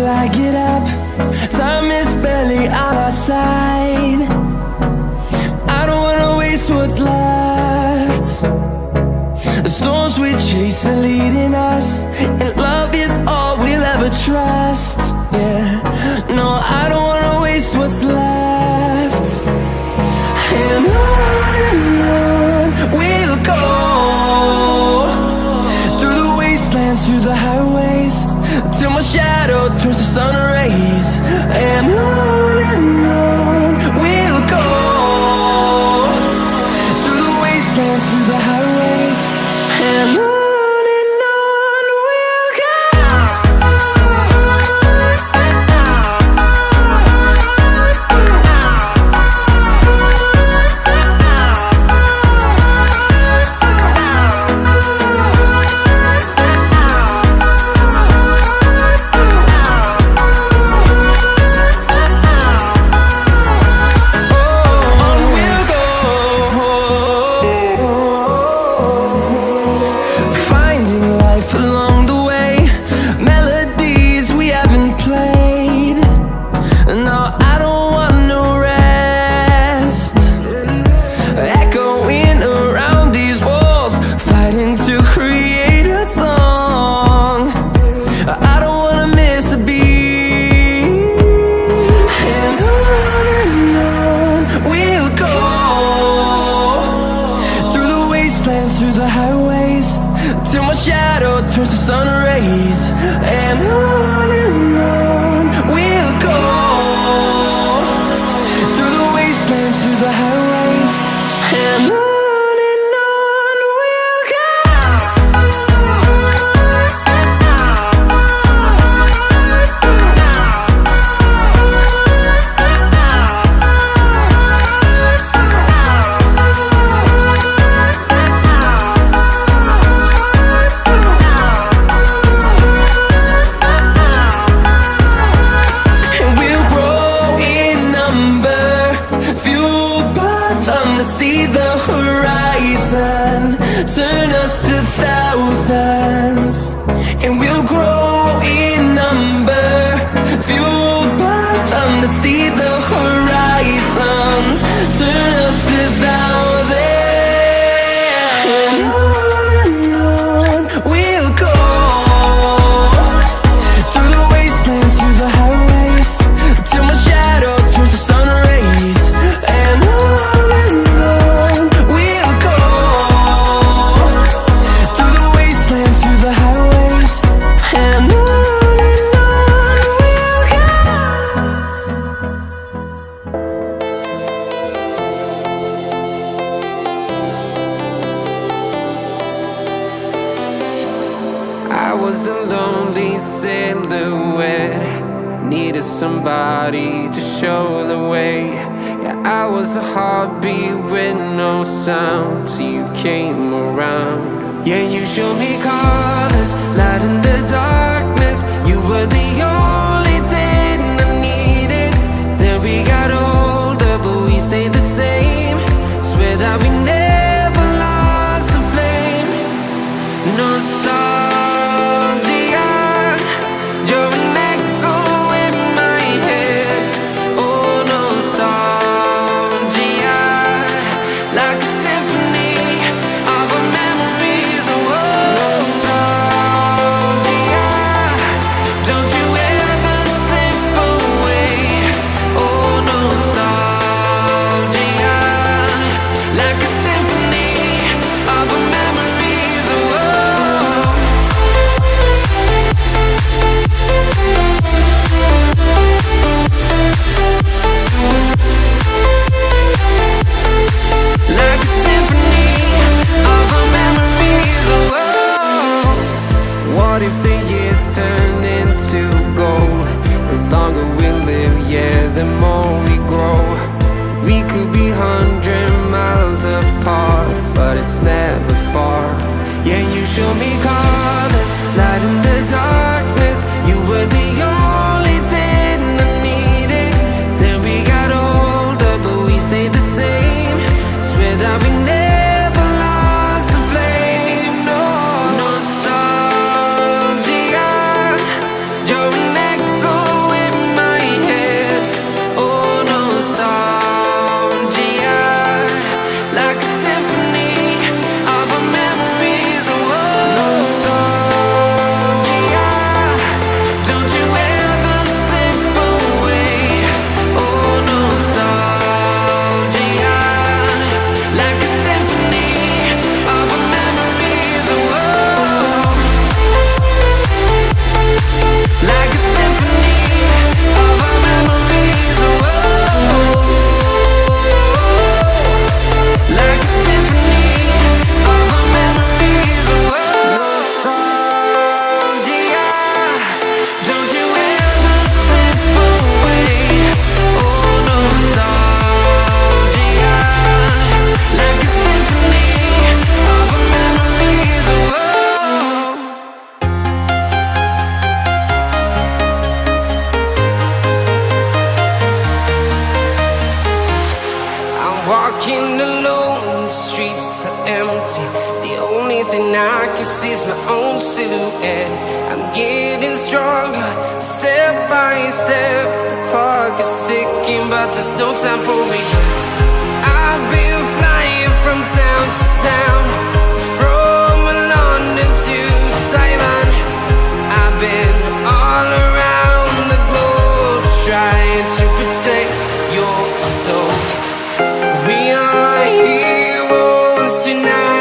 I get up. Time is barely on our side. I don't wanna waste what's left. The storms we chase are leading us, and love is all we'll ever trust. Yeah, no, I don't wanna waste what's left. And on we'll go, through the wastelands, through the highways, till my shadow turns to sun rays. And on we'll go, through the wastelands, through the highways, and on we'll go. Somebody to show the way. Yeah, I was a heartbeat with no sound till you came around. Yeah, you showed me colors, light in the darkness. You were the only thing I needed. Then we got older, but we stayed the same. Swear that we never lost the flame. Nostalgia, you're an echo in my head. Oh, nostalgia, like a symphony of our memories. Oh, nostalgia, don't you streets are empty. The only thing I can see is my own silhouette. I'm getting stronger, step by step. The clock is ticking, but there's no time for regrets. I've been flying from town to town, from London to Taiwan. I've been all around the globe trying to protect your soul. We are heroes tonight.